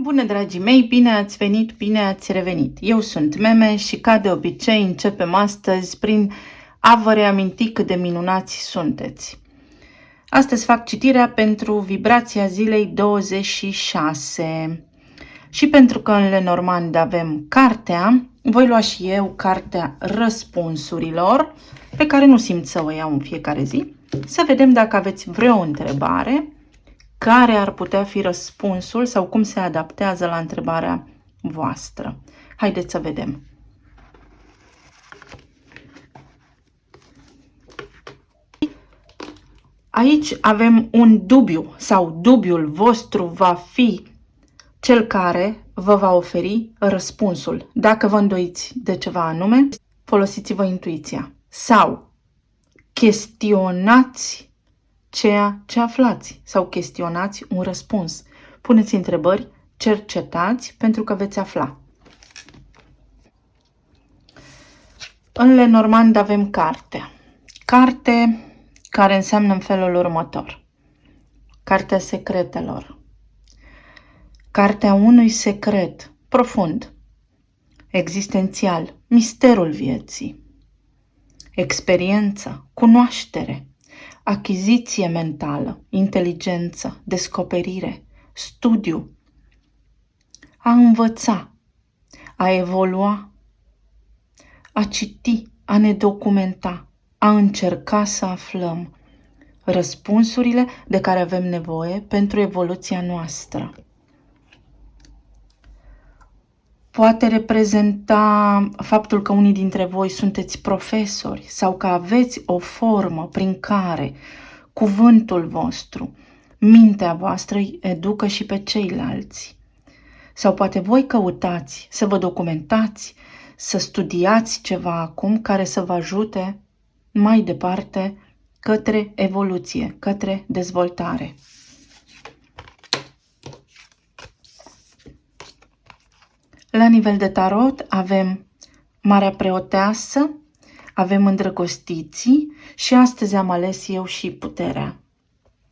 Bună, dragii mei! Bine ați venit, bine ați revenit! Eu sunt Meme și, ca de obicei, începem astăzi prin a vă reaminti cât de minunați sunteți. Astăzi fac citirea pentru vibrația zilei 26. Și pentru că în Lenormand avem cartea, voi lua și eu cartea răspunsurilor, pe care nu simt să o iau în fiecare zi, să vedem dacă aveți vreo întrebare, care ar putea fi răspunsul sau cum se adaptează la întrebarea voastră. Haideți să vedem. Aici avem un dubiu sau dubiul vostru va fi cel care vă va oferi răspunsul. Dacă vă îndoiți de ceva anume, folosiți-vă intuiția sau chestionați ceea ce aflați sau chestionați un răspuns. Puneți întrebări, cercetați pentru că veți afla. În Lenormand avem cartea. Carte care înseamnă în felul următor. Cartea secretelor. Cartea unui secret profund, existențial, misterul vieții, experiență, cunoaștere, achiziție mentală, inteligență, descoperire, studiu, a învăța, a evolua, a citi, a ne documenta, a încerca să aflăm răspunsurile de care avem nevoie pentru evoluția noastră. Poate reprezenta faptul că unii dintre voi sunteți profesori sau că aveți o formă prin care cuvântul vostru, mintea voastră îi educă și pe ceilalți. Sau poate voi căutați să vă documentați, să studiați ceva acum care să vă ajute mai departe către evoluție, către dezvoltare. La nivel de tarot avem Marea Preoteasă, avem Îndrăgostiții și astăzi am ales eu și Puterea,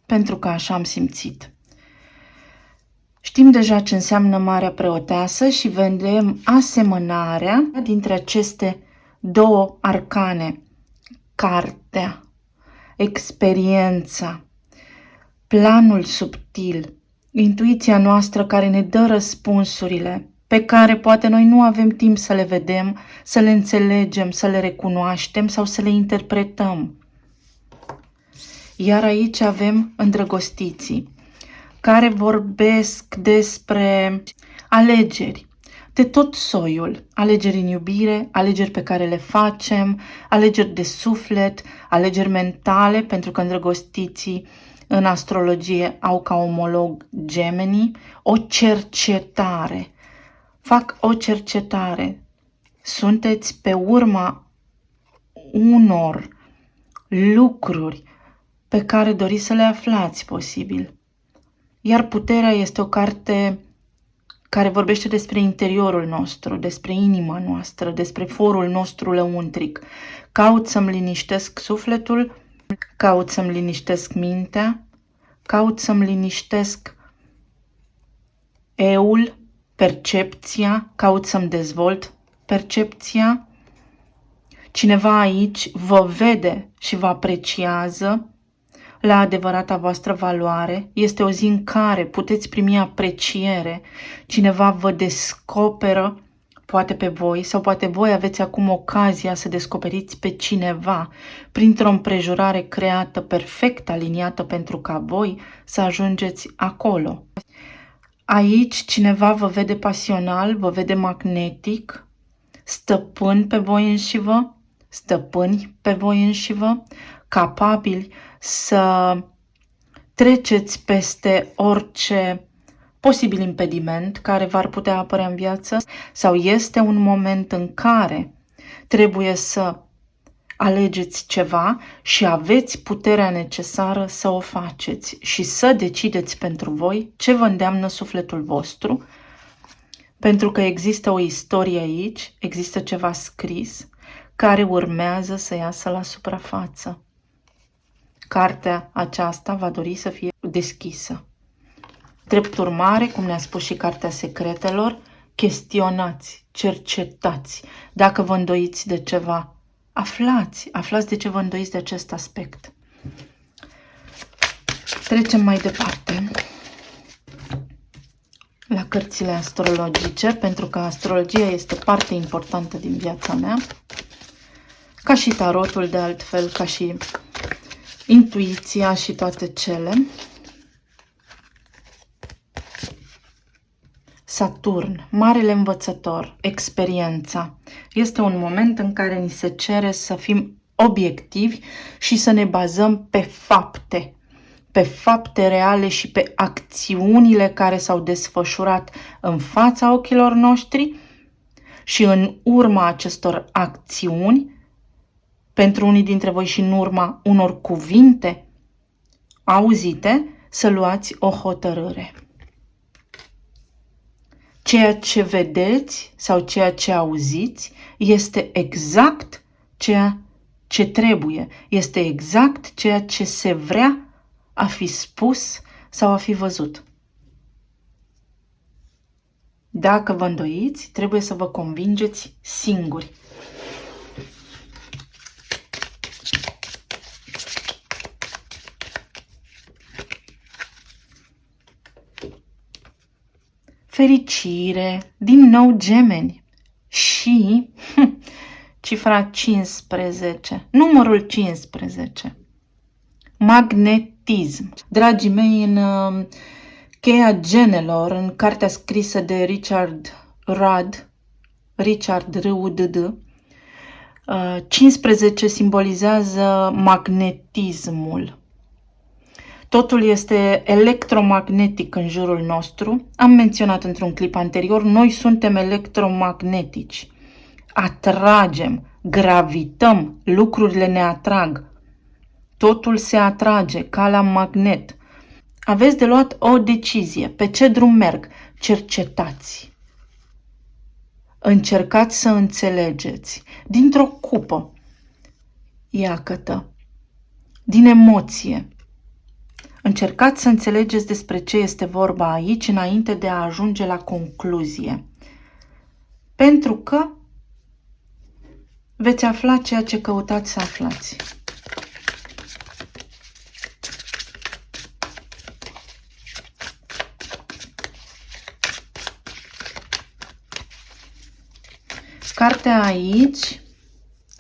pentru că așa am simțit. Știm deja ce înseamnă Marea Preoteasă și vedem asemănarea dintre aceste două arcane. Cartea, experiența, planul subtil, intuiția noastră care ne dă răspunsurile pe care poate noi nu avem timp să le vedem, să le înțelegem, să le recunoaștem sau să le interpretăm. Iar aici avem Îndrăgostiții, care vorbesc despre alegeri de tot soiul, alegeri în iubire, alegeri pe care le facem, alegeri de suflet, alegeri mentale, pentru că Îndrăgostiții în astrologie au ca omolog Gemeni, o cercetare. Fac o cercetare. Sunteți pe urma unor lucruri pe care doriți să le aflați posibil. Iar Puterea este o carte care vorbește despre interiorul nostru, despre inima noastră, despre forul nostru lăuntric. Caut să-mi liniștesc sufletul, caut să-mi liniștesc mintea, caut să-mi liniștesc eul, percepția, caut să-mi dezvolt percepția. Cineva aici vă vede și vă apreciază la adevărata voastră valoare. Este o zi în care puteți primi apreciere. Cineva vă descoperă, poate pe voi, sau poate voi aveți acum ocazia să descoperiți pe cineva printr-o împrejurare creată perfect aliniată pentru ca voi să ajungeți acolo. Aici cineva vă vede pasional, vă vede magnetic, stăpân pe voi înșivă, stăpâni pe voi înșivă, capabili să treceți peste orice posibil impediment care v-ar putea apărea în viață, sau este un moment în care trebuie să alegeți ceva și aveți puterea necesară să o faceți și să decideți pentru voi ce vă îndeamnă sufletul vostru, pentru că există o istorie aici, există ceva scris care urmează să iasă la suprafață. Cartea aceasta va dori să fie deschisă. Drept urmare, cum ne-a spus și Cartea Secretelor, chestionați, cercetați. Dacă vă îndoiți de ceva, aflați de ce vă îndoiți de acest aspect. Trecem mai departe la cărțile astrologice, pentru că astrologia este parte importantă din viața mea, ca și tarotul de altfel, ca și intuiția și toate cele. Saturn, marele învățător, experiența. Este un moment în care ni se cere să fim obiectivi și să ne bazăm pe fapte reale și pe acțiunile care s-au desfășurat în fața ochilor noștri și în urma acestor acțiuni, pentru unii dintre voi și în urma unor cuvinte auzite, să luați o hotărâre. Ceea ce vedeți sau ceea ce auziți este exact ceea ce trebuie, este exact ceea ce se vrea a fi spus sau a fi văzut. Dacă vă îndoiți, trebuie să vă convingeți singuri. Fericire, din nou Gemeni și cifra 15, numărul 15, magnetism. Dragii mei, în Cheia Genelor, în cartea scrisă de Richard R.U.D.D., 15 simbolizează magnetismul. Totul este electromagnetic în jurul nostru. Am menționat într-un clip anterior, noi suntem electromagnetici. Atragem, gravităm, lucrurile ne atrag. Totul se atrage ca la magnet. Aveți de luat o decizie. Pe ce drum merg? Cercetați. Încercați să înțelegeți. Dintr-o cupă, iacătă, din emoție. Încercați să înțelegeți despre ce este vorba aici înainte de a ajunge la concluzie. Pentru că veți afla ceea ce căutați să aflați. Cartea aici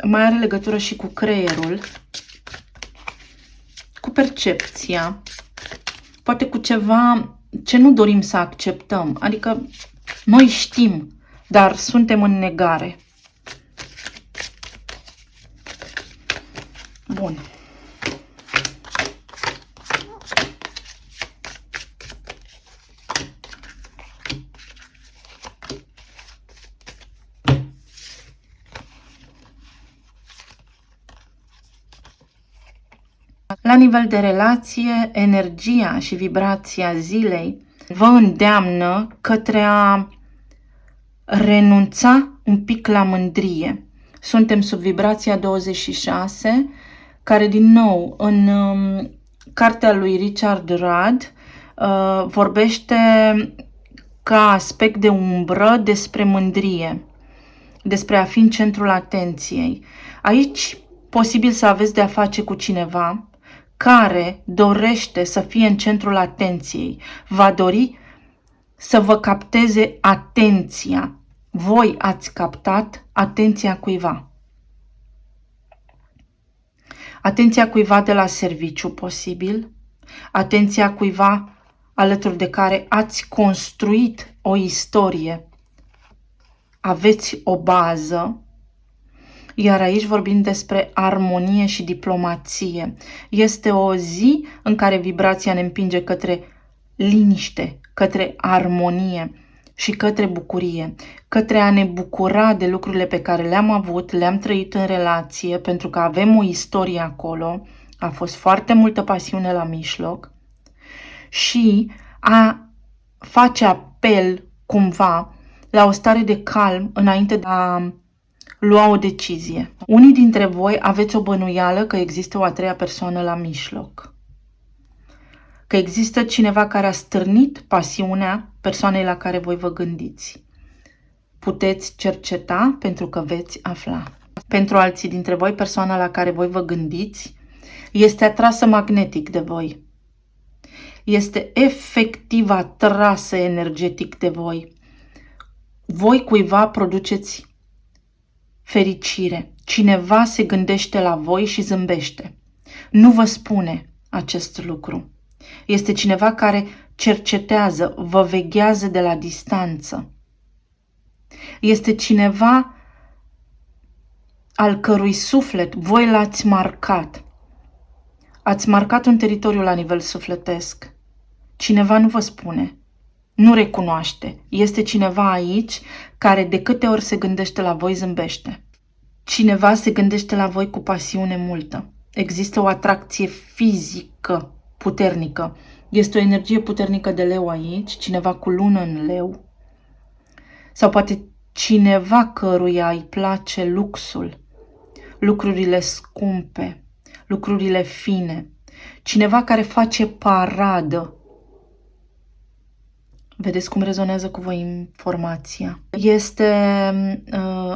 mai are legătură și cu creierul, cu percepția, poate cu ceva ce nu dorim să acceptăm. Adică noi știm, dar suntem în negare. Bun. La nivel de relație, energia și vibrația zilei vă îndeamnă către a renunța un pic la mândrie. Suntem sub vibrația 26, care din nou în cartea lui Richard Rudd vorbește ca aspect de umbră despre mândrie, despre a fi în centrul atenției. Aici posibil să aveți de a face cu cineva care dorește să fie în centrul atenției, va dori să vă capteze atenția. Voi ați captat atenția cuiva. Atenția cuiva de la serviciu posibil, atenția cuiva alături de care ați construit o istorie. Aveți o bază. Iar aici vorbim despre armonie și diplomație. Este o zi în care vibrația ne împinge către liniște, către armonie și către bucurie, către a ne bucura de lucrurile pe care le-am avut, le-am trăit în relație, pentru că avem o istorie acolo, a fost foarte multă pasiune la mijloc, și a face apel cumva la o stare de calm înainte de a lua o decizie. Unii dintre voi aveți o bănuială că există o a treia persoană la mijloc. că există cineva care a stârnit pasiunea persoanei la care voi vă gândiți. Puteți cerceta pentru că veți afla. Pentru alții dintre voi, persoana la care voi vă gândiți este atrasă magnetic de voi. Este efectiv atrasă energetic de voi. Voi cuiva produceți fericire. Cineva se gândește la voi și zâmbește. Nu vă spune acest lucru. Este cineva care cercetează, vă veghează de la distanță. Este cineva al cărui suflet voi l-ați marcat. Ați marcat un teritoriu la nivel sufletesc. Cineva nu vă spune, nu recunoaște. Este cineva aici care de câte ori se gândește la voi zâmbește. Cineva se gândește la voi cu pasiune multă. Există o atracție fizică puternică. Este o energie puternică de leu aici, cineva cu lună în leu. Sau poate cineva căruia îi place luxul, lucrurile scumpe, lucrurile fine. Cineva care face paradă. Vedeți cum rezonează cu voi informația. Este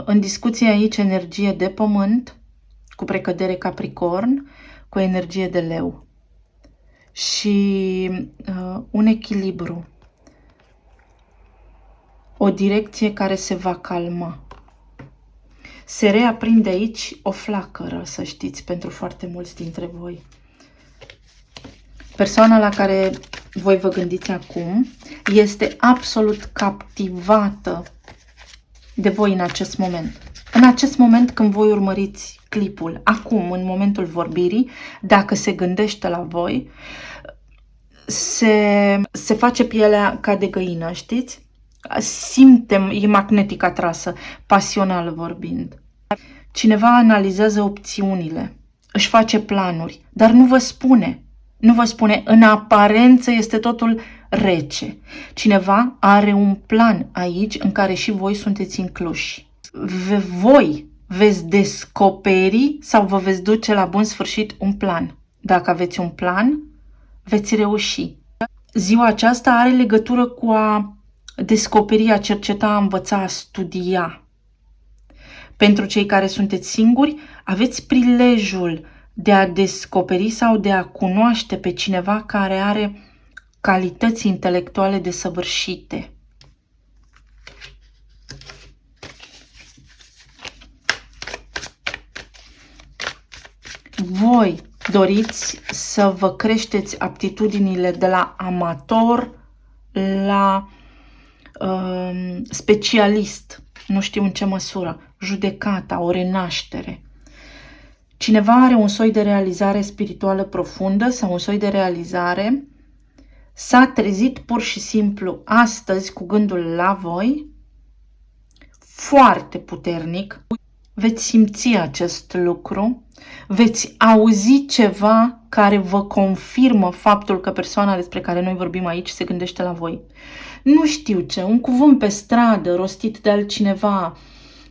în discuție aici energie de pământ, cu precădere Capricorn, cu energie de leu. Și un echilibru. O direcție care se va calma. Se reaprinde aici o flacără, să știți, pentru foarte mulți dintre voi. Persoana la care voi vă gândiți acum este absolut captivată de voi în acest moment. În acest moment când voi urmăriți clipul, acum, în momentul vorbirii, dacă se gândește la voi, se face pielea ca de găină, știți? Simtem, e magnetic atrasă, pasional vorbind. Cineva analizează opțiunile, își face planuri, dar nu vă spune. Nu vă spune, în aparență este totul rece. Cineva are un plan aici în care și voi sunteți incluși. Voi veți descoperi sau vă veți duce la bun sfârșit un plan. Dacă aveți un plan, veți reuși. Ziua aceasta are legătură cu a descoperi, a cerceta, a învăța, a studia. Pentru cei care sunteți singuri, aveți prilejul de a descoperi sau de a cunoaște pe cineva care are calități intelectuale desăvârșite. Voi doriți să vă creșteți aptitudinile de la amator la specialist, nu știu în ce măsură, judecata, o renaștere. Cineva are un soi de realizare spirituală profundă sau un soi de realizare, s-a trezit pur și simplu astăzi cu gândul la voi, foarte puternic, veți simți acest lucru, veți auzi ceva care vă confirmă faptul că persoana despre care noi vorbim aici se gândește la voi. Nu știu ce, un cuvânt pe stradă rostit de altcineva,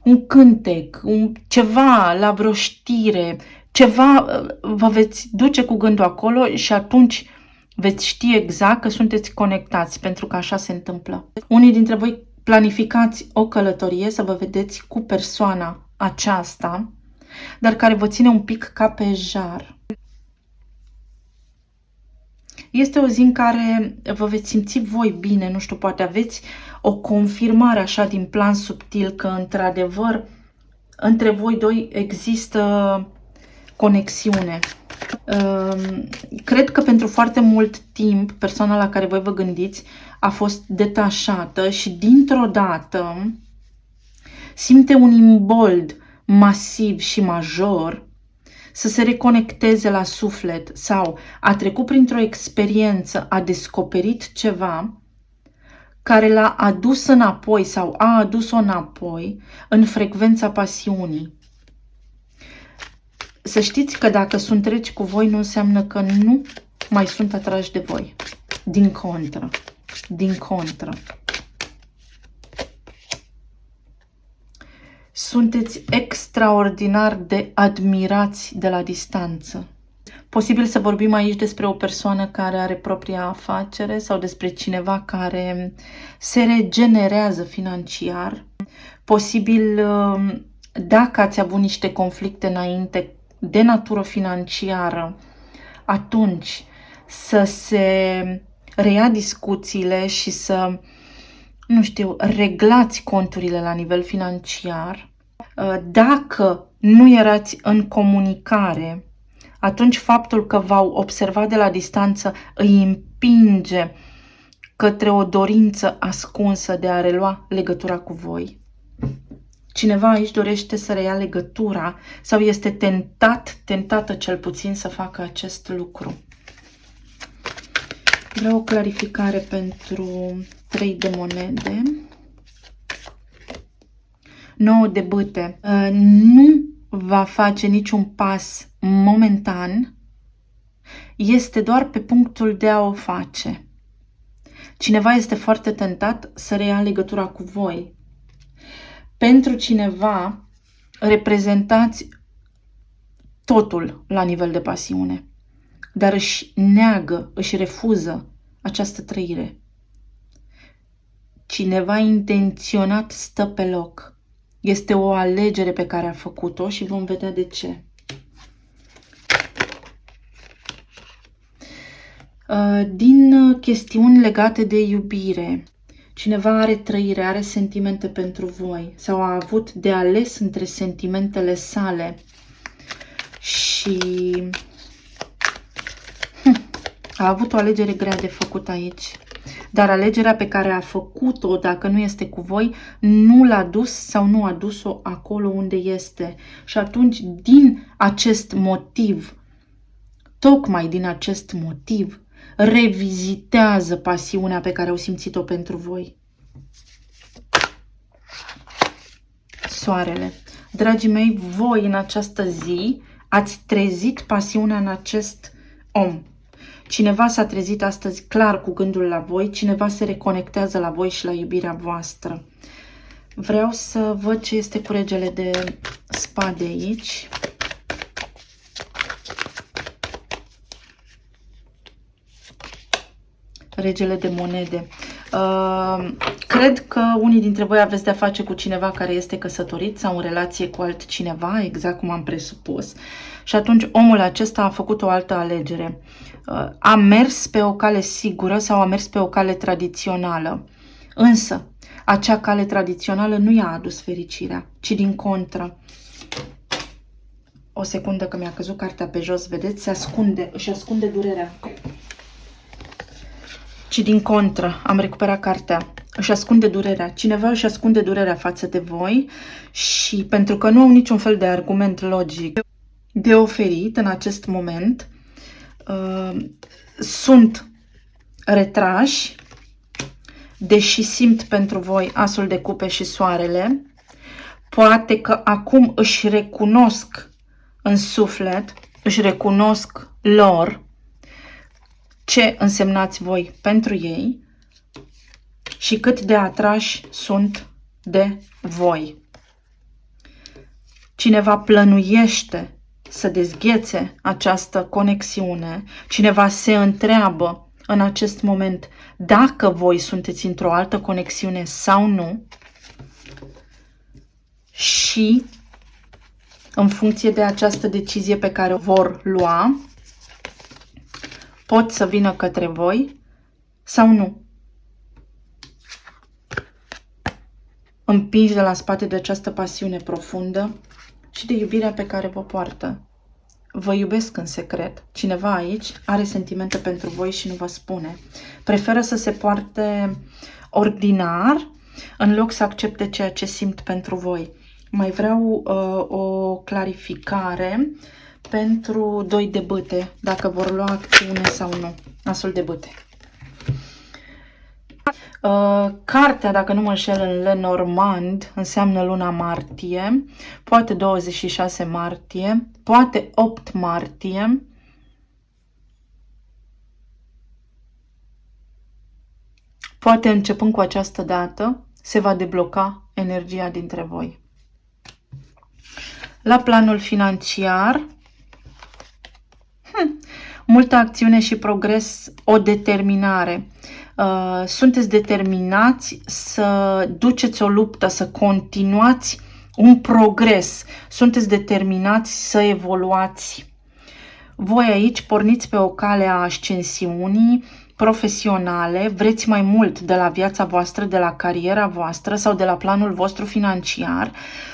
un cântec, ceva la vreo știre, ceva, vă veți duce cu gândul acolo și atunci veți ști exact că sunteți conectați, pentru că așa se întâmplă. Unii dintre voi planificați o călătorie să vă vedeți cu persoana aceasta, dar care vă ține un pic ca pe jar. Este o zi în care vă veți simți voi bine, nu știu, poate aveți o confirmare așa din plan subtil că într-adevăr între voi doi există conexiune. Cred că pentru foarte mult timp persoana la care voi vă gândiți a fost detașată și dintr-o dată simte un imbold masiv și major să se reconecteze la suflet sau a trecut printr-o experiență, a descoperit ceva care l-a adus înapoi sau a adus-o înapoi în frecvența pasiunii. Să știți că dacă sunt reci cu voi, nu înseamnă că nu mai sunt atrași de voi. Din contră. Din contră. Sunteți extraordinar de admirați de la distanță. Posibil să vorbim aici despre o persoană care are propria afacere sau despre cineva care se regenerează financiar. Posibil, dacă ați avut niște conflicte înainte de natură financiară, atunci să se reia discuțiile și să, nu știu, reglați conturile la nivel financiar. Dacă nu erați în comunicare, atunci faptul că v-au observat de la distanță îi împinge către o dorință ascunsă de a relua legătura cu voi. Cineva aici dorește să reia legătura sau este tentată cel puțin să facă acest lucru. Vreau o clarificare pentru 3 de monede. 9 de bâte. Nu va face niciun pas momentan. Este doar pe punctul de a o face. Cineva este foarte tentat să reia legătura cu voi. Pentru cineva, reprezentați totul la nivel de pasiune, dar își neagă, își refuză această trăire. Cineva intenționat stă pe loc. Este o alegere pe care a făcut-o și vom vedea de ce. Din chestiuni legate de iubire, cineva are trăire, are sentimente pentru voi sau a avut de ales între sentimentele sale și a avut o alegere grea de făcut aici. Dar alegerea pe care a făcut-o, dacă nu este cu voi, nu l-a dus sau nu a dus-o acolo unde este. Și atunci, din acest motiv, tocmai din acest motiv, revizitează pasiunea pe care au simțit-o pentru voi. Soarele. Dragii mei, voi în această zi ați trezit pasiunea în acest om. Cineva s-a trezit astăzi clar cu gândul la voi, cineva se reconectează la voi și la iubirea voastră. Vreau să văd ce este cu regele de spade aici. Regele de monede. Cred că unii dintre voi aveți de-a face cu cineva care este căsătorit sau în relație cu altcineva, exact cum am presupus. Și atunci omul acesta a făcut o altă alegere. A mers pe o cale sigură sau a mers pe o cale tradițională. Însă, acea cale tradițională nu i-a adus fericirea, ci din contră. O secundă că mi-a căzut cartea pe jos, vedeți? Își ascunde durerea. Ci din contră, am recuperat cartea, își ascunde durerea. Cineva își ascunde durerea față de voi și pentru că nu au niciun fel de argument logic de oferit în acest moment, sunt retrași, deși simt pentru voi asul de cupe și soarele. Poate că acum își recunosc în suflet, își recunosc lor ce însemnați voi pentru ei și cât de atrași sunt de voi. Cineva plănuiește să dezghețe această conexiune, cineva se întreabă în acest moment dacă voi sunteți într-o altă conexiune sau nu și în funcție de această decizie pe care o vor lua, pot să vină către voi sau nu. Împingi de la spate de această pasiune profundă și de iubirea pe care vă poartă. Vă iubesc în secret. Cineva aici are sentimente pentru voi și nu vă spune. Preferă să se poarte ordinar în loc să accepte ceea ce simt pentru voi. Mai vreau o clarificare pentru 2 de bâte, dacă vor lua acțiune sau nu. Asul de bâte. Cartea, dacă nu mă înșel, în Lenormand înseamnă luna martie, poate 26 martie, poate 8 martie. Poate începând cu această dată se va debloca energia dintre voi. La planul financiar, multă acțiune și progres, o determinare. Sunteți determinați să duceți o luptă, să continuați un progres. Sunteți determinați să evoluați. Voi aici porniți pe o cale a ascensiunii profesionale, vreți mai mult de la viața voastră, de la cariera voastră sau de la planul vostru financiar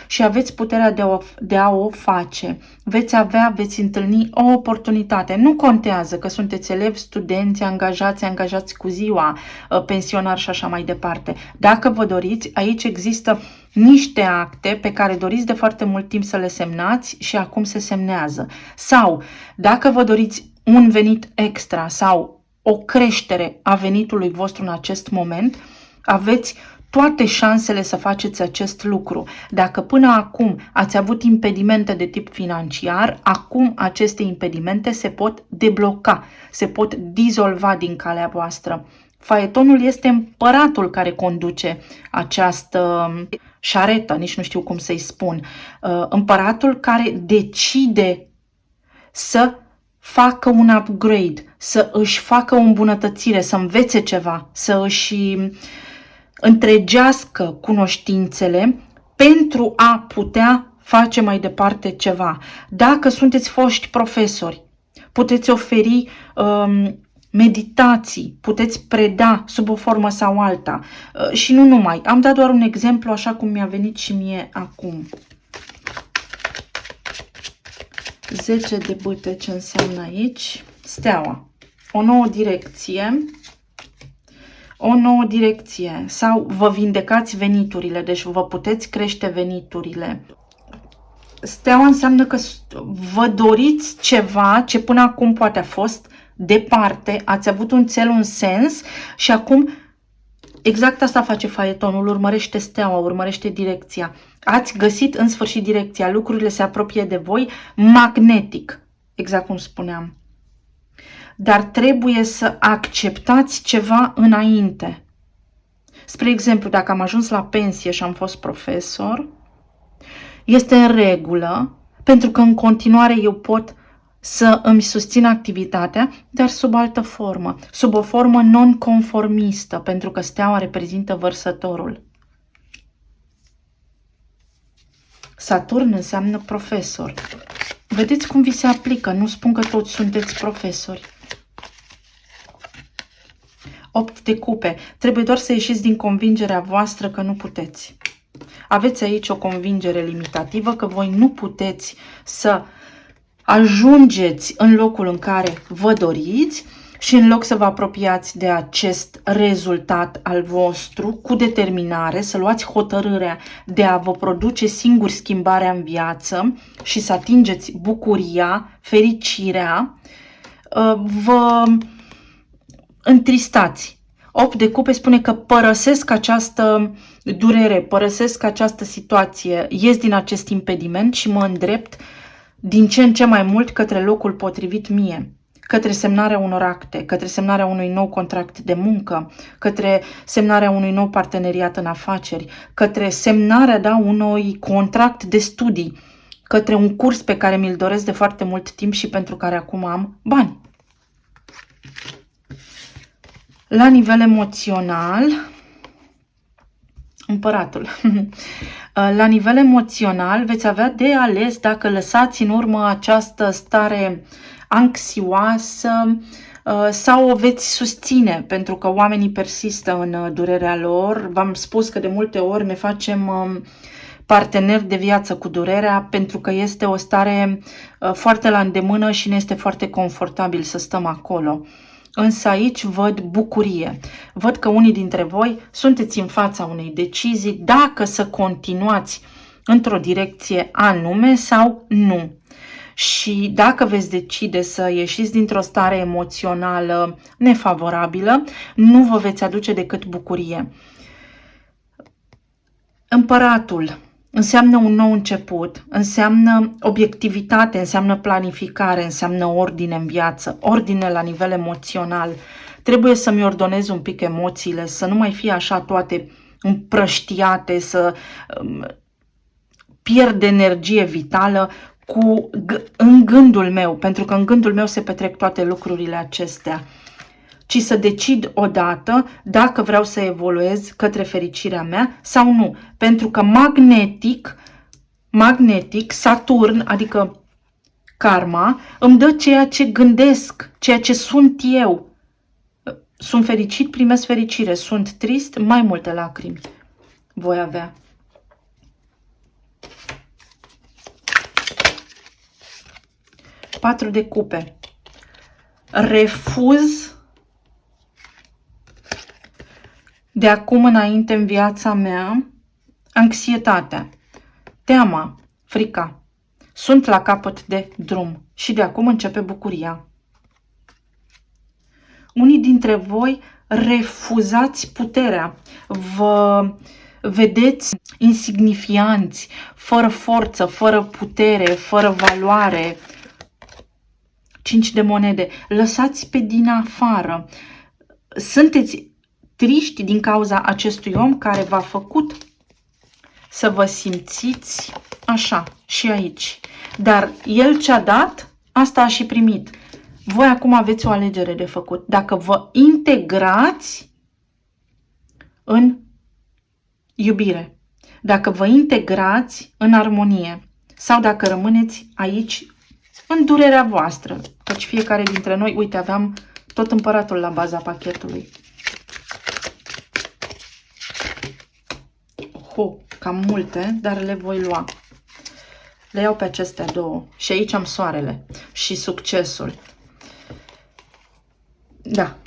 și aveți puterea de a o face. Veți întâlni o oportunitate. Nu contează că sunteți elevi, studenți, angajați cu ziua, pensionari și așa mai departe. Dacă vă doriți, aici există niște acte pe care doriți de foarte mult timp să le semnați și acum se semnează. Sau, dacă vă doriți un venit extra sau o creștere a venitului vostru în acest moment, aveți toate șansele să faceți acest lucru. Dacă până acum ați avut impedimente de tip financiar, acum aceste impedimente se pot debloca, se pot dizolva din calea voastră. Faetonul este împăratul care conduce această șaretă, nici nu știu cum să-i spun. Împăratul care decide să facă un upgrade, să își facă o îmbunătățire, să învețe ceva, să își întregească cunoștințele pentru a putea face mai departe ceva. Dacă sunteți foști profesori, puteți oferi meditații, puteți preda sub o formă sau alta și nu numai. Am dat doar un exemplu așa cum mi-a venit și mie acum. 10 de bâte, ce înseamnă aici? Steaua. O nouă direcție. O nouă direcție. Sau vă vindecați veniturile, deci vă puteți crește veniturile. Steaua înseamnă că vă doriți ceva ce până acum poate a fost departe, ați avut un cel, un sens și acum exact asta face faetonul, urmărește steaua, urmărește direcția. Ați găsit în sfârșit direcția, lucrurile se apropie de voi magnetic, exact cum spuneam. Dar trebuie să acceptați ceva înainte. Spre exemplu, dacă am ajuns la pensie și am fost profesor, este în regulă, pentru că în continuare eu pot să îmi susțin activitatea, dar sub altă formă, sub o formă non-conformistă, pentru că steaua reprezintă vărsătorul. Saturn înseamnă profesor. Vedeți cum vi se aplică, nu spun că toți sunteți profesori. 8 de cupe. Trebuie doar să ieșiți din convingerea voastră că nu puteți. Aveți aici o convingere limitativă că voi nu puteți să ajungeți în locul în care vă doriți și în loc să vă apropiați de acest rezultat al vostru cu determinare, să luați hotărârea de a vă produce singuri schimbarea în viață și să atingeți bucuria, fericirea, vă întristați. 8 de cupe spune că părăsesc această durere, părăsesc această situație, ies din acest impediment și mă îndrept din ce în ce mai mult către locul potrivit mie, către semnarea unor acte, către semnarea unui nou contract de muncă, către semnarea unui nou parteneriat în afaceri, către semnarea unui contract de studii, către un curs pe care mi-l doresc de foarte mult timp și pentru care acum am bani. La nivel emoțional, împăratul. La nivel emoțional veți avea de ales dacă lăsați în urmă această stare anxioasă sau o veți susține, pentru că oamenii persistă în durerea lor. V-am spus că de multe ori ne facem parteneri de viață cu durerea pentru că este o stare foarte la îndemână și ne este foarte confortabil să stăm acolo. Însă aici văd bucurie. Văd că unii dintre voi sunteți în fața unei decizii dacă să continuați într-o direcție anume sau nu. Și dacă veți decide să ieșiți dintr-o stare emoțională nefavorabilă, nu vă veți aduce decât bucurie. Împăratul înseamnă un nou început, înseamnă obiectivitate, înseamnă planificare, înseamnă ordine în viață, ordine la nivel emoțional. Trebuie să-mi ordonez un pic emoțiile, să nu mai fie așa toate împrăștiate, să pierd energie vitală. în gândul meu, pentru că în gândul meu se petrec toate lucrurile acestea, ci să decid odată dacă vreau să evoluez către fericirea mea sau nu. Pentru că magnetic, Saturn, adică karma, îmi dă ceea ce gândesc, ceea ce sunt eu. Sunt fericit, primesc fericire. Sunt trist, mai multe lacrimi voi avea. Patru de cupe. Refuz de acum înainte în viața mea anxietatea, teama, frica. Sunt la capăt de drum și de acum începe bucuria. Unii dintre voi refuzați puterea, vă vedeți insignifianți, fără forță, fără putere, fără valoare. 5 de monede. Lăsați pe din afară. Sunteți triști din cauza acestui om care v-a făcut să vă simțiți așa și aici. Dar el ce-a dat, asta a și primit. Voi acum aveți o alegere de făcut. Dacă vă integrați în iubire, dacă vă integrați în armonie sau dacă rămâneți aici în durerea voastră. Căci fiecare dintre noi, uite, aveam tot împăratul la baza pachetului. Cam multe, dar le voi lua. Le iau pe acestea două. Și aici am soarele și succesul. Da.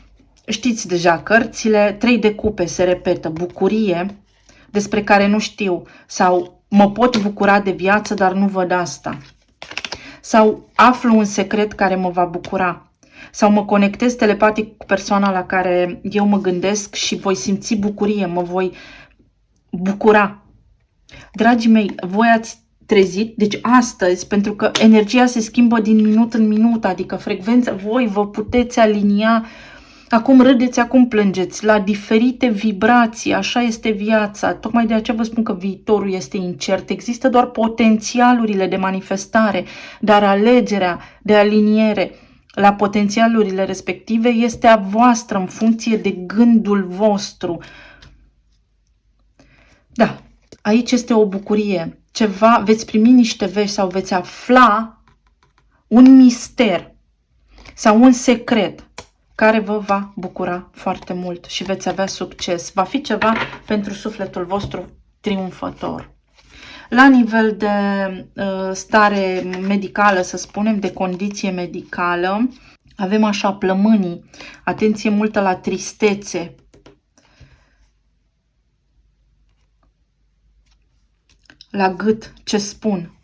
Știți deja cărțile. 3 de cupe se repetă. Bucurie, despre care nu știu. Sau mă pot bucura de viață, dar nu văd asta. Sau aflu un secret care mă va bucura. Sau mă conectez telepatic cu persoana la care eu mă gândesc și voi simți bucurie, mă voi bucura. Dragii mei, voi ați trezit, deci astăzi, pentru că energia se schimbă din minut în minut, adică frecvența, voi vă puteți alinia, acum râdeți, acum plângeți, la diferite vibrații, așa este viața. Tocmai de aceea vă spun că viitorul este incert, există doar potențialurile de manifestare, dar alegerea de aliniere la potențialurile respective este a voastră în funcție de gândul vostru. Da, aici este o bucurie. Ceva, veți primi niște vești sau veți afla un mister sau un secret care vă va bucura foarte mult și veți avea succes. Va fi ceva pentru sufletul vostru triumfător. La nivel de stare medicală, să spunem, de condiție medicală, avem așa plămânii, atenție multă la tristețe. La gât, ce spun?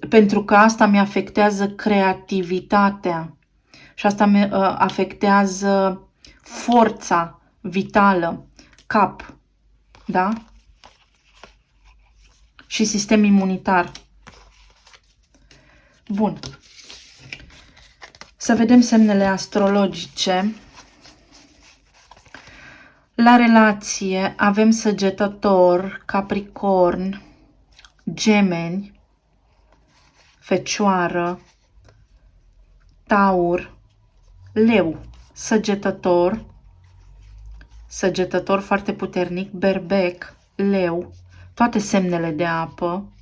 Pentru că asta mi afectează creativitatea și asta mi afectează forța vitală, cap, da? Și sistem imunitar. Bun. Să vedem semnele astrologice. La relație avem Săgetător, Capricorn, Gemeni, Fecioară, Taur, Leu, Săgetător, Săgetător foarte puternic, Berbec, Leu, toate semnele de apă,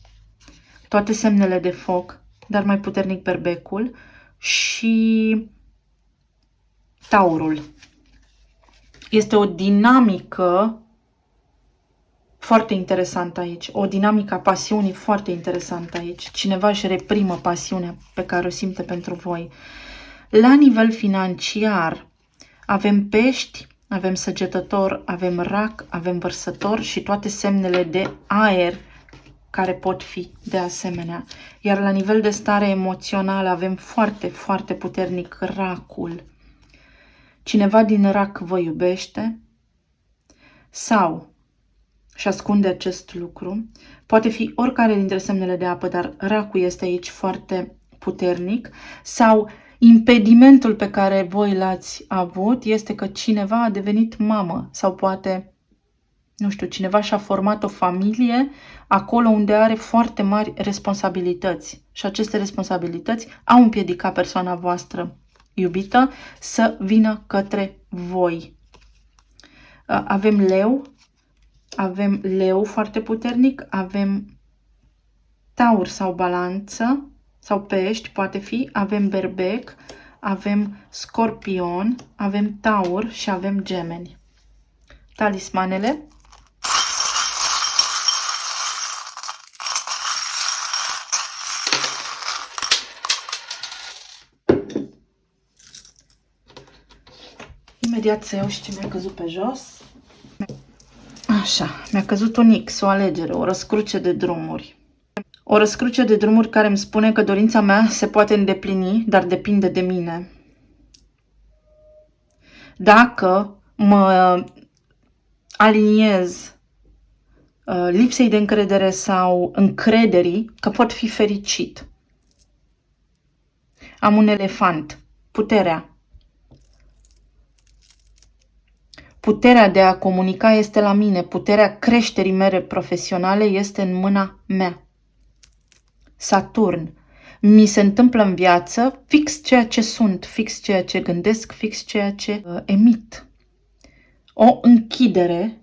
toate semnele de foc, dar mai puternic Berbecul și Taurul. Este o dinamică foarte interesantă aici, o dinamică a pasiunii foarte interesantă aici. Cineva își reprimă pasiunea pe care o simte pentru voi. La nivel financiar avem Pești, avem Săgetător, avem Rac, avem Vărsător și toate semnele de aer care pot fi de asemenea. Iar la nivel de stare emoțională avem foarte, foarte puternic Racul. Cineva din Rac vă iubește sau și ascunde acest lucru. Poate fi oricare dintre semnele de apă, dar Racul este aici foarte puternic. Sau impedimentul pe care voi l-ați avut este că cineva a devenit mamă sau poate nu știu, cineva și-a format o familie acolo unde are foarte mari responsabilități și aceste responsabilități au împiedicat persoana voastră iubită să vină către voi. Avem leu foarte puternic, avem taur sau balanță sau pești, poate fi, avem berbec, avem scorpion, avem taur și avem gemeni. Talismanele. Imediat să iau și ce mi-a căzut pe jos. Așa, mi-a căzut un X, o alegere, o răscruce de drumuri. O răscruce de drumuri care îmi spune că dorința mea se poate îndeplini, dar depinde de mine. Dacă mă aliniez lipsei de încredere sau încrederii că pot fi fericit. Am un elefant, puterea. Puterea de a comunica este la mine, puterea creșterii mele profesionale este în mâna mea. Saturn. Mi se întâmplă în viață fix ceea ce sunt, fix ceea ce gândesc, fix ceea ce emit. O închidere,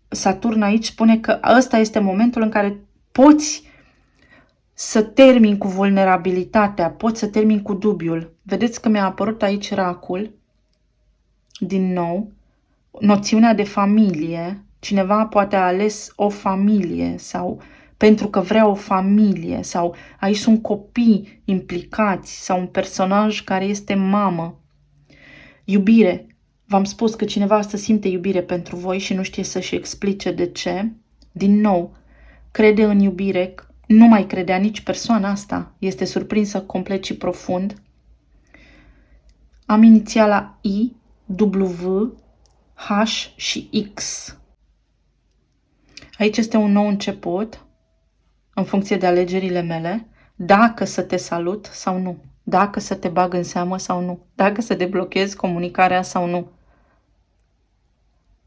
Saturn aici spune că ăsta este momentul în care poți să termini cu vulnerabilitatea, poți să termini cu dubiul. Vedeți că mi-a apărut aici racul, din nou, noțiunea de familie. Cineva poate a ales o familie sau pentru că vrea o familie sau aici sunt copii implicați sau un personaj care este mamă. Iubire. V-am spus că cineva astăzi simte iubire pentru voi și nu știe să-și explice de ce. Din nou, crede în iubire, nu mai credea nici persoana asta. Este surprinsă complet și profund. Am inițiala I, W, H și X. Aici este un nou început, în funcție de alegerile mele, dacă să te salut sau nu, dacă să te bag în seamă sau nu, dacă să deblochez comunicarea sau nu.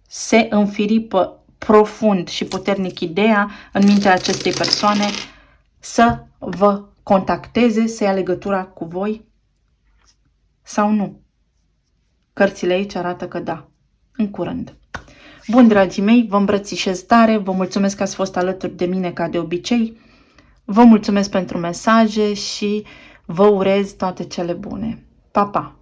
Se înfiripă profund și puternic ideea în mintea acestei persoane să vă contacteze, să ia legătura cu voi sau nu. Cărțile aici arată că da, în curând. Bun, dragii mei, vă îmbrățișez tare, vă mulțumesc că ați fost alături de mine ca de obicei, vă mulțumesc pentru mesaje și vă urez toate cele bune. Pa, pa!